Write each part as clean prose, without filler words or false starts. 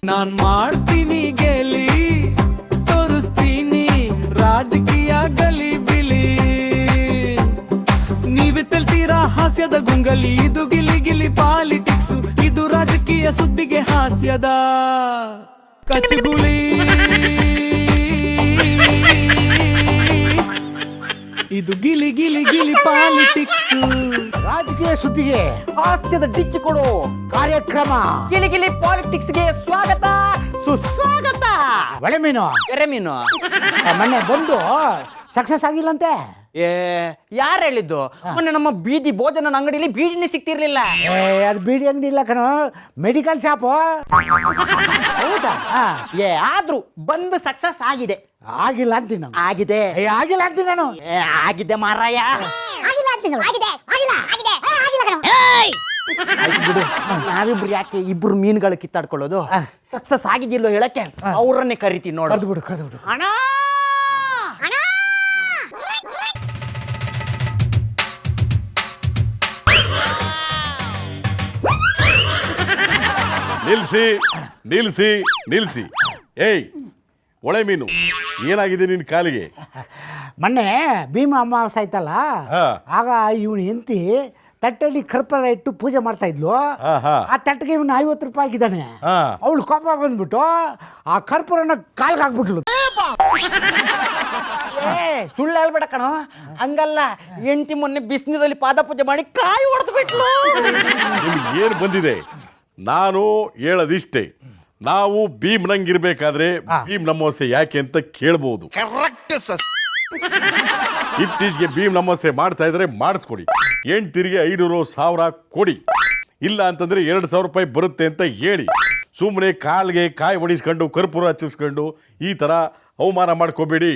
ನಾನ್ ಮಾಡ್ತೀನಿ ಗೆಲಿ ತೋರಿಸ್ತೀನಿ ರಾಜಕೀಯ ಗಲಿ ಬಿಲಿ ನೀವೇ ತೆಲ್ತೀರಾ ಹಾಸ್ಯದ ಗುಂಗಲಿ ಇದು ಗಿಲಿ ಗಿಲಿ ಪಾಲಿಟಿಕ್ಸ್ ಇದು ರಾಜಕೀಯ ಸುದ್ದಿಗೆ ಹಾಸ್ಯದ ಕಚಗುಲಿ ಇದು ಗಿಲಿ ಗಿಲಿ ಗಿಲಿ ಪಾಲಿಟಿಕ್ಸ್ ರಾಜಕೀಯ ಸುದ್ದಿಗೆ ಹಾಸ್ಯದ ಡಿಚ್ಚು ಕೊಡು ಕಾರ್ಯಕ್ರಮ ಗಿಲಿ ಗಿಲಿ ಪಾಲಿಟಿಕ್ಸ್ ಗೆ ಸ್ವಾಗತ ಸುಸ್ವಾಗತ. ಒಳ್ಳೆ ಮೀನು ಎರೆಮೀನು ಮೊನ್ನೆ ಬಂದು ಸಕ್ಸಸ್ ಆಗಿಲ್ಲಂತೆ. ಯಾರು ಹೇಳಿದ್ದು? ಮೊನ್ನೆ ನಮ್ಮ ಬೀದಿ ಭೋಜನ ಅಂಗಡಿಲಿ ಬೀಡಿನೇ ಸಿಕ್ತಿರ್ಲಿಲ್ಲ. ಅದು ಬೀಡಿ ಅಂಗಡಿ ಇಲ್ಲ ಕಣೋ, ಮೆಡಿಕಲ್ ಶಾಪು. ಹೌದಾ? ಆದ್ರೂ ಬಂದು ಸಕ್ಸಸ್ ಆಗಿದೆ. ಆಗಿಲ್ಲ ಅಂತೀನಿ ನಾನು. ಆಗಿದೆ. ಆಗಿಲ್ಲ ಅಂತೀನಿ ನಾನು. ಆಗಿದೆ ಮಾರಾಯ. ಆಗಿಲ್ಲ ಅಂತೀನಿ. ಆಗಿದೆ ಆಗಿಲ್ಲ ಆಗಿದೆ ಆಗಿಲ್ಲ ಕಣೋ. ಆಯ್ತು ಬಿಡು, ನಾವಿಬ್ರು ಯಾಕೆ ಇಬ್ರು ಮೀನುಗಳು ಕಿತ್ತಾಡ್ಕೊಳ್ಳೋದು? ಸಕ್ಸಸ್ ಆಗಿದ್ದಿಲ್ಲೋ ಹೇಳಕ್ಕೆ ಅವ್ರನ್ನೇ ಕರಿತೀನಿ ನೋಡು. ಕರೆದು ಬಿಡು. ಅಣ್ಣ ಅಣ್ಣ ನಿಲ್ಸಿ. ಏಯ್ ಒಳೆ ಮೀನು, ಏನಾಗಿದೆ ನಿನ್ ಕಾಲಿಗೆ? ಮೊನ್ನೆ ಭೀಮ ಅಮಾವಾಸ್ಯೆ ಆಯ್ತಲ್ಲ, ಆಗ ಇವನು ಹೆಂಡತಿ ತಟ್ಟೆಯಲ್ಲಿ ಕರ್ಪೂರ ಇಟ್ಟು ಪೂಜೆ ಮಾಡ್ತಾ ಇದ್ಲು. ಆ ತಟ್ಟಿಗೆ ಇವನು 50 ರೂಪಾಯಿ ಆಗಿದ್ದಾನೆ. ಅವಳು ಕೋಪ ಬಂದ್ಬಿಟ್ಟು ಆ ಕರ್ಪೂರನ ಕಾಲ್ಗೆ ಹಾಕ್ಬಿಟ್ಲು. ಸುಳ್ಳು ಹೇಳ್ಬೇಡ ಕಣೋ, ಹಂಗಲ್ಲ. ಹೆಂಡತಿ ಮೊನ್ನೆ ಬಿಸಿನೀರಲ್ಲಿ ಪಾದ ಪೂಜೆ ಮಾಡಿ ಕಾಯಿ ಹೊಡೆದು ಬಿಟ್ಲು. ನಿಮ್ಗೆ ಏನು ಬಂದಿದೆ? ನಾನು ಹೇಳೋದಿಷ್ಟೇ, ನಾವು ಭೀಮ್ನಂಗಿರ್ಬೇಕಾದ್ರೆ ಭೀಮ್ ನಮೋಸೆ ಯಾಕೆ ಅಂತ ಕೇಳ್ಬೋದು. ಇತ್ತೀಚೆಗೆ ಭೀಮ್ ನಮೋಸೆ ಮಾಡ್ತಾ ಇದ್ರೆ ಮಾಡಿಸ್ಕೊಡಿ. ಹೆಂಡ್ತಿರಿಗೆ 500,000 ಕೊಡಿ, ಇಲ್ಲ ಅಂತಂದ್ರೆ 2,000 ರೂಪಾಯಿ ಬರುತ್ತೆ ಅಂತ ಹೇಳಿ. ಸುಮ್ಮನೆ ಕಾಲ್ಗೆ ಕಾಯಿ ಹೊಡಿಸ್ಕೊಂಡು ಕರ್ಪೂರ ಹಚ್ಚಿಸ್ಕೊಂಡು ಈ ತರ ಅವಮಾನ ಮಾಡ್ಕೋಬೇಡಿ.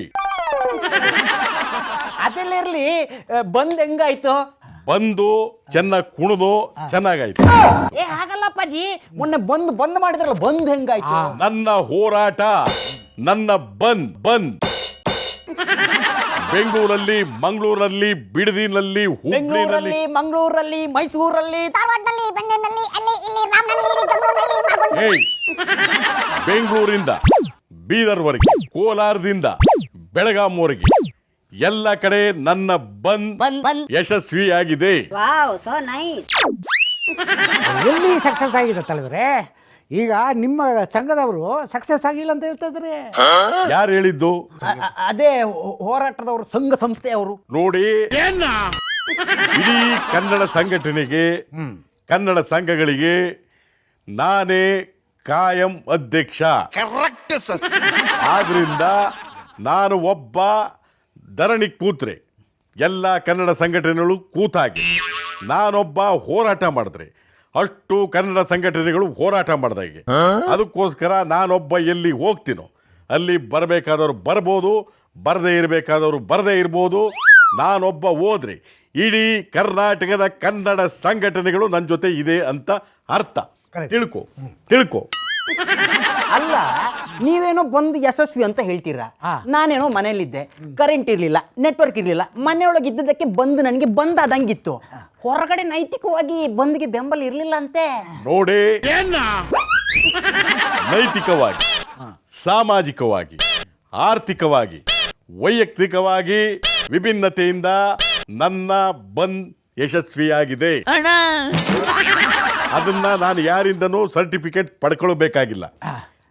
ಅದೆಲ್ಲ ಇರ್ಲಿ, ಬಂದ್ ಹೆಂಗಾಯ್ತು? ಬಂದು ಚೆನ್ನಾಗಿ ಕುಣಿದು ಚೆನ್ನಾಗಾಯ್ತು. ಹಾಗಲ್ಲ ಅಪ್ಪಾಜಿ, ಮೊನ್ನೆ ಬಂದ್ ಮಾಡಿದ್ರಲ್ಲ, ಬಂದ್ ಹೆಂಗಾಯ್ತು? ನನ್ನ ಹೋರಾಟ, ನನ್ನ ಬಂದ್ ಬೆಂಗಳೂರಲ್ಲಿ, ಮಂಗಳೂರಲ್ಲಿ, ಬಿಡದಿನಲ್ಲಿ, ಹುಬ್ಳಿನಲ್ಲಿ, ಮಂಗಳೂರಲ್ಲಿ, ಮೈಸೂರಲ್ಲಿ, ಧಾರವಾಡದಲ್ಲಿ, ಬೆಂಗಳೂರಿನಲ್ಲಿ, ಅಲ್ಲಿ ಇಲ್ಲಿ ರಾಮನಹಳ್ಳಿ, ಜಮೂರಿನಲ್ಲಿ ಮಾಡ್ಕೊಂಡು ಏಯ್ ಬೆಂಗಳೂರಿಂದ ಬೀದರ್ವರೆಗೆ, ಕೋಲಾರದಿಂದ ಬೆಳಗಾಂವರೆಗೆ ಎಲ್ಲ ಕಡೆ ನನ್ನ ಬಂದ್ ಯಶಸ್ವಿಯಾಗಿದೆ. Wow so nice. ಎಲ್ಲಿ ಸಕ್ಸಸ್ ಆಗಿದೆ ತಲೆವರೇ? ಈಗ ನಿಮ್ಮ ಸಂಘದವರು ಸಕ್ಸಸ್ ಆಗಿಲ್ಲ ಅಂತ ಹೇಳ್ತಾ ಇದ್ದಾರೆ. ಯಾರು ಹೇಳಿದ್ದು? ಅದೇ ಹೋರಾಟದವರು, ಸಂಘ ಸಂಸ್ಥೆಯವರು. ನೋಡಿ, ಇಡೀ ಕನ್ನಡ ಸಂಘಟನೆಗೆ, ಕನ್ನಡ ಸಂಘಗಳಿಗೆ ನಾನೇ ಕಾಯಂ ಅಧ್ಯಕ್ಷ. ಆದ್ರಿಂದ ನಾನು ಒಬ್ಬ ಧರಣಿ ಕೂತ್ರೆ ಎಲ್ಲ ಕನ್ನಡ ಸಂಘಟನೆಗಳು ಕೂತಾಗಿ ನಾನೊಬ್ಬ ಹೋರಾಟ ಮಾಡಿದ್ರೆ ಅಷ್ಟು ಕನ್ನಡ ಸಂಘಟನೆಗಳು ಹೋರಾಟ ಮಾಡಿದಾಗೆ. ಅದಕ್ಕೋಸ್ಕರ ನಾನೊಬ್ಬ ಎಲ್ಲಿ ಹೋಗ್ತೀನೋ ಅಲ್ಲಿ ಬರಬೇಕಾದವರು ಬರ್ಬೋದು, ಬರದೇ ಇರಬೇಕಾದವರು ಬರದೇ ಇರ್ಬೋದು. ನಾನೊಬ್ಬ ಹೋದ್ರೆ ಇಡೀ ಕರ್ನಾಟಕದ ಕನ್ನಡ ಸಂಘಟನೆಗಳು ನನ್ನ ಜೊತೆ ಇದೆ ಅಂತ ಅರ್ಥ. ತಿಳ್ಕೊ. ಅಲ್ಲ, ನೀವೇನೋ ಬಂದು ಯಶಸ್ವಿ ಅಂತ ಹೇಳ್ತೀರಾ, ನಾನೇನೋ ಮನೇಲಿದ್ದೆ, ಕರೆಂಟ್ ಇರ್ಲಿಲ್ಲ, ನೆಟ್ವರ್ಕ್ ಇರ್ಲಿಲ್ಲ, ಮನೆಯೊಳಗೆ ಇದ್ದದಕ್ಕೆ ಬಂದು ನನಗೆ ಬಂದಾದಂಗಿತ್ತು. ಹೊರಗಡೆ ನೈತಿಕವಾಗಿ ಬಂದ್ಗೆ ಬೆಂಬಲ ಇರ್ಲಿಲ್ಲ ಅಂತೆ. ನೋಡಿ, ನೈತಿಕವಾಗಿ, ಸಾಮಾಜಿಕವಾಗಿ, ಆರ್ಥಿಕವಾಗಿ, ವೈಯಕ್ತಿಕವಾಗಿ ವಿಭಿನ್ನತೆಯಿಂದ ನನ್ನ ಬಂದ್ ಯಶಸ್ವಿಯಾಗಿದೆ. ಅದನ್ನ ನಾನು ಯಾರಿಂದನೂ ಸರ್ಟಿಫಿಕೇಟ್ ಪಡ್ಕೊಳ್ಬೇಕಾಗಿಲ್ಲ.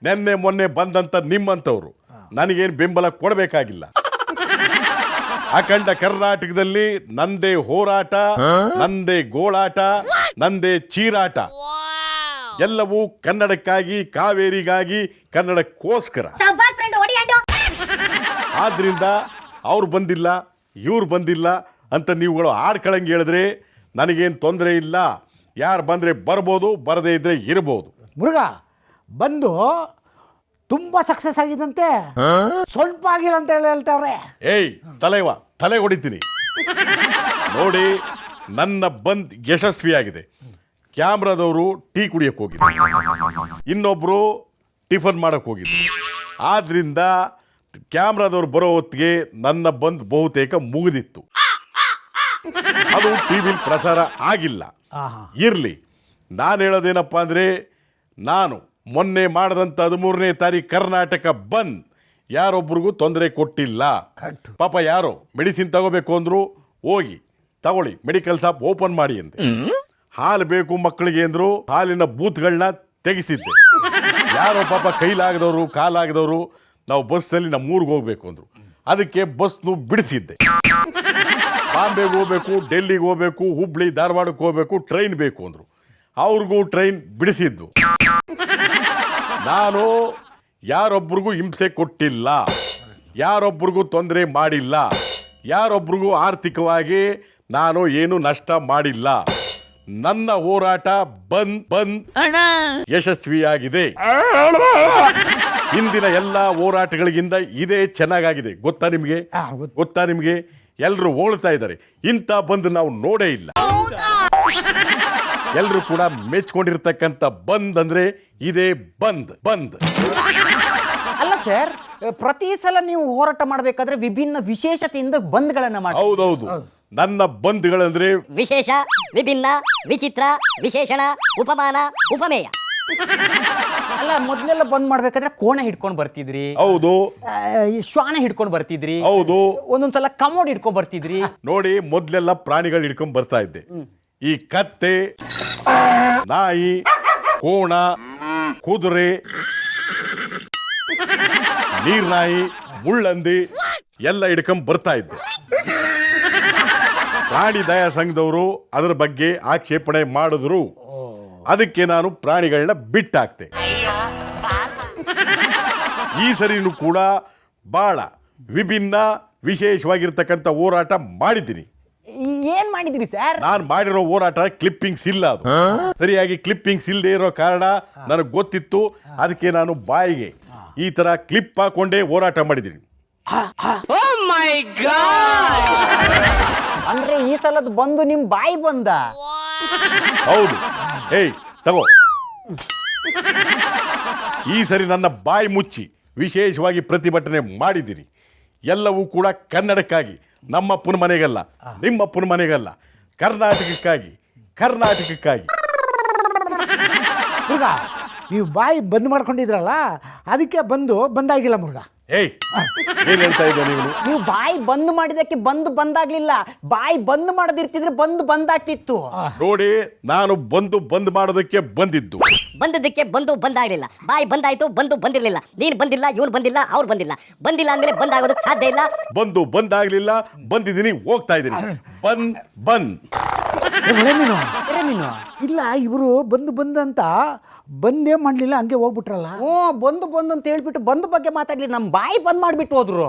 ನೆನ್ನೆ ಮೊನ್ನೆ ಬಂದಂತ ನಿಮ್ಮಂತವ್ರು ನನಗೇನು ಬೆಂಬಲ ಕೊಡಬೇಕಾಗಿಲ್ಲ. ಅಖಂಡ ಕರ್ನಾಟಕದಲ್ಲಿ ನಂದೇ ಹೋರಾಟ, ನಂದೇ ಗೋಳಾಟ, ನಂದೇ ಚೀರಾಟ. ಎಲ್ಲವೂ ಕನ್ನಡಕ್ಕಾಗಿ, ಕಾವೇರಿಗಾಗಿ, ಕನ್ನಡಕ್ಕೋಸ್ಕರ. ಆದ್ರಿಂದ ಅವ್ರು ಬಂದಿಲ್ಲ, ಇವ್ರು ಬಂದಿಲ್ಲ ಅಂತ ನೀವುಗಳು ಆಡ್ಕಳಂಗೆ ಹೇಳಿದ್ರೆ ನನಗೇನು ತೊಂದರೆ ಇಲ್ಲ. ಯಾರು ಬಂದರೆ ಬರ್ಬೋದು, ಬರದೇ ಇದ್ರೆ ಇರ್ಬೋದು. ಮುರುಘ ಬಂದು ತುಂಬಾ ಸಕ್ಸಸ್ ಆಗಿದಂತೆ, ಸ್ವಲ್ಪ ಆಗಿಲ್ಲ ಅಂತ ಹೇಳ್ತಾವ್ರೆ. ಏಯ್ ತಲೆ ಹೊಡಿತೀನಿ. ನೋಡಿ, ನನ್ನ ಬಂದ್ ಯಶಸ್ವಿಯಾಗಿದೆ. ಕ್ಯಾಮ್ರಾದವರು ಟೀ ಕುಡಿಯಕ್ಕೆ ಹೋಗಿದ್ರು, ಇನ್ನೊಬ್ರು ಟಿಫನ್ ಮಾಡಕ್ಕೆ ಹೋಗಿದ್ರು. ಆದ್ರಿಂದ ಕ್ಯಾಮ್ರಾದವ್ರು ಬರೋ ಹೊತ್ತಿಗೆ ನನ್ನ ಬಂದ್ ಬಹುತೇಕ ಮುಗಿದಿತ್ತು. ಅದು ಟಿವಿಲಿ ಪ್ರಸಾರ ಆಗಿಲ್ಲ. ಇರ್ಲಿ, ನಾನು ಹೇಳೋದೇನಪ್ಪ ಅಂದ್ರೆ, ನಾನು ಮೊನ್ನೆ ಮಾಡಿದಂಥ 13ನೇ ತಾರೀಕು ಕರ್ನಾಟಕ ಬಂದ್ ಯಾರೊಬ್ರಿಗೂ ತೊಂದರೆ ಕೊಟ್ಟಿಲ್ಲ. ಪಾಪ ಯಾರೋ ಮೆಡಿಸಿನ್ ತಗೋಬೇಕು ಅಂದ್ರು, ಹೋಗಿ ತಗೊಳ್ಳಿ, ಮೆಡಿಕಲ್ ಶಾಪ್ ಓಪನ್ ಮಾಡಿ ಅಂತೆ. ಹಾಲು ಬೇಕು ಮಕ್ಕಳಿಗೆ ಅಂದ್ರು, ಹಾಲಿನ ಬೂತ್ಗಳನ್ನ ತೆಗೆಸಿದ್ದೆ. ಯಾರೋ ಪಾಪ ಕೈಲಾಗದವರು ಕಾಲಾಗದವರು ನಾವು ಬಸ್ಸಲ್ಲಿ ನಮ್ಮ ಊರಿಗೆ ಹೋಗ್ಬೇಕು ಅಂದ್ರು, ಅದಕ್ಕೆ ಬಸ್ನು ಬಿಡಿಸಿದ್ದೆ. ಬಾಂಬೆಗೆ ಹೋಗ್ಬೇಕು, ಡೆಲ್ಲಿಗೆ ಹೋಗ್ಬೇಕು, ಹುಬ್ಳಿ ಧಾರವಾಡಕ್ಕೆ ಹೋಗ್ಬೇಕು, ಟ್ರೈನ್ ಬೇಕು ಅಂದ್ರು, ಅವ್ರಿಗೂ ಟ್ರೈನ್ ಬಿಡಿಸಿದ್ದು. ನಾನು ಯಾರೊಬ್ರಿಗೂ ಹಿಂಸೆ ಕೊಟ್ಟಿಲ್ಲ, ಯಾರೊಬ್ರಿಗೂ ತೊಂದರೆ ಮಾಡಿಲ್ಲ, ಯಾರೊಬ್ರಿಗೂ ಆರ್ಥಿಕವಾಗಿ ನಾನು ಏನು ನಷ್ಟ ಮಾಡಿಲ್ಲ. ನನ್ನ ಹೋರಾಟ ಬಂದ್ ಯಶಸ್ವಿಯಾಗಿದೆ. ಹಿಂದಿನ ಎಲ್ಲ ಹೋರಾಟಗಳಿಗಿಂತ ಇದೇ ಚೆನ್ನಾಗಿದೆ. ಗೊತ್ತಾ ನಿಮಗೆ? ಗೊತ್ತಾ ನಿಮಗೆ? ಎಲ್ಲರೂ ಹೋಳ್ತಾ ಇದ್ದಾರೆ. ಇಂಥ ಬಂದ್ ನಾವು ನೋಡೇ ಇಲ್ಲ. ಎಲ್ಲರೂ ಕೂಡ ಮೆಚ್ಕೊಂಡಿರ್ತಕ್ಕಂಥ ಬಂದ್ ಅಂದ್ರೆ ಇದೇ ಬಂದ್. ಅಲ್ಲ ಸರ್, ಪ್ರತಿ ಸಲ ನೀವು ಹೋರಾಟ ಮಾಡಬೇಕಾದ್ರೆ ವಿಭಿನ್ನ ವಿಶೇಷತೆಯಿಂದ ಬಂದ್ಗಳನ್ನ ಮಾಡಿ. ಹೌದೌದು, ನನ್ನ ಬಂದ್ಗಳಂದ್ರೆ ವಿಶೇಷ, ವಿಭಿನ್ನ, ವಿಚಿತ್ರ, ವಿಶೇಷಣ, ಉಪಮಾನ, ಉಪಮೇಯ. ಅಲ್ಲ, ಮೊದ್ಲೆಲ್ಲ ಬಂದ್ ಮಾಡ್ಬೇಕಾದ್ರೆ ಕೋಣೆ ಹಿಡ್ಕೊಂಡು ಬರ್ತಿದ್ರಿ, ಹೌದು ಶ್ವಾನ ಹಿಡ್ಕೊಂಡು ಬರ್ತಿದ್ರಿ, ಹೌದು, ಒಂದೊಂದ್ಸಲ ಕಮೋಡ್ ಹಿಡ್ಕೊಂಡು ಬರ್ತಿದ್ರಿ. ನೋಡಿ, ಮೊದ್ಲೆಲ್ಲ ಪ್ರಾಣಿಗಳು ಹಿಡ್ಕೊಂಡ್ ಬರ್ತಾ ಇದ್ದೆ. ಈ ಕತ್ತೆ, ನಾಯಿ, ಕೋಣ, ಕುದುರೆ, ನೀರ್ನಾಯಿ, ಮುಳ್ಳಂದಿ ಎಲ್ಲ ಹಿಡ್ಕೊಂಡ್ ಬರ್ತಾ ಇದ್ದೆ. ಪ್ರಾಣಿ ದಯಾ ಸಂಘದವರು ಅದರ ಬಗ್ಗೆ ಆಕ್ಷೇಪಣೆ ಮಾಡಿದ್ರು. ಅದಕ್ಕೆ ನಾನು ಪ್ರಾಣಿಗಳನ್ನ ಬಿಟ್ಟಾಕ್ತೆ. ಈ ಸರಿನೂ ಕೂಡ ಬಹಳ ವಿಭಿನ್ನ ವಿಶೇಷವಾಗಿರ್ತಕ್ಕಂಥ ಹೋರಾಟ ಮಾಡಿದ್ದೀನಿ. ಏನ್ ಮಾಡಿದ್ರಿ ಸರ್? ನಾನು ಮಾಡಿರೋ ಹೋರಾಟ ಕ್ಲಿಪ್ಪಿಂಗ್ಸ್ ಇಲ್ಲ. ಅದು ಸರಿಯಾಗಿ ಕ್ಲಿಪ್ಪಿಂಗ್ಸ್ ಇಲ್ಲದೆ ಇರೋ ಕಾರಣ ನನಗೆ ಗೊತ್ತಿತ್ತು. ಅದಕ್ಕೆ ನಾನು ಬಾಯಿಗೆ ಈ ತರ ಕ್ಲಿಪ್ ಹಾಕೊಂಡೇ ಹೋರಾಟ ಮಾಡಿದ್ದೀನಿ. ಅಂದ್ರೆ ಈ ಸಲದ ಬಂದು ನಿಮ್ ಬಾಯಿ ಬಂದ? ಹೌದು. ಏಯ್ ತಗೋ, ಈ ಸರಿ ನನ್ನ ಬಾಯಿ ಮುಚ್ಚಿ ವಿಶೇಷವಾಗಿ ಪ್ರತಿಭಟನೆ ಮಾಡಿದ್ದೀರಿ. ಎಲ್ಲವೂ ಕೂಡ ಕನ್ನಡಕ್ಕಾಗಿ, ನಮ್ಮಪ್ಪನ ಮನೆಗಲ್ಲ, ನಿಮ್ಮಪ್ಪನ ಮನೆಗಲ್ಲ, ಕರ್ನಾಟಕಕ್ಕಾಗಿ. ಮುರುಗ, ನೀವು ಬಾಯಿ ಬಂದ್ ಮಾಡ್ಕೊಂಡಿದ್ರಲ್ಲ, ಅದಕ್ಕೆ ಬಂದಾಗಿಲ್ಲ ಮುರುಗ. ಏಯ್, ಏನ್ ಹೇಳ್ತಾ ಇದ್ದೆ ನೀವು? ನೀವು ಬಾಯಿ ಬಂದ್ ಮಾಡಿದಕ್ಕೆ ಬಂದಾಗ್ಲಿಲ್ಲ, ಬಾಯಿ ಬಂದ್ ಮಾಡದಿರ್ತಿದ್ರೆ ಬಂದಾಗ್ತಿತ್ತು. ನೋಡಿ, ನಾನು ಬಂದ್ ಮಾಡೋದಕ್ಕೆ ಬಂದಿದ್ದು. ಬಂದದ್ದಕ್ಕೆ ಬಂದಾಗ್ಲಿಲ್ಲ, ಬಾಯಿ ಬಂದಾಯ್ತು, ಬಂದಿರ್ಲಿಲ್ಲ. ನೀನ್ ಬಂದಿಲ್ಲ, ಇವನು ಬಂದಿಲ್ಲ, ಅವ್ರು ಬಂದಿಲ್ಲ ಅಂದ್ಮೇಲೆ ಬಂದಾಗೋದಕ್ಕೆ ಸಾಧ್ಯ ಇಲ್ಲ. ಬಂದಾಗ್ಲಿಲ್ಲ, ಬಂದಿದ್ದೀನಿ, ಹೋಗ್ತಾ ಇದ್ದೀನಿ. ಬಂದ್ ಮೀನು ಇಲ್ಲ, ಇವರು ಬಂದ್ ಅಂತ ಬಂದೇ ಮಾಡ್ಲಿಲ್ಲ, ಹಂಗೆ ಹೋಗ್ಬಿಟ್ರಲ್ಲ. ಬಂದು ಅಂತ ಹೇಳ್ಬಿಟ್ಟು ಬಂದ್ ಬಗ್ಗೆ ಮಾತಾಡ್ಲಿ, ನಮ್ ಬಾಯಿ ಬಂದ್ ಮಾಡ್ಬಿಟ್ಟು ಹೋದ್ರು.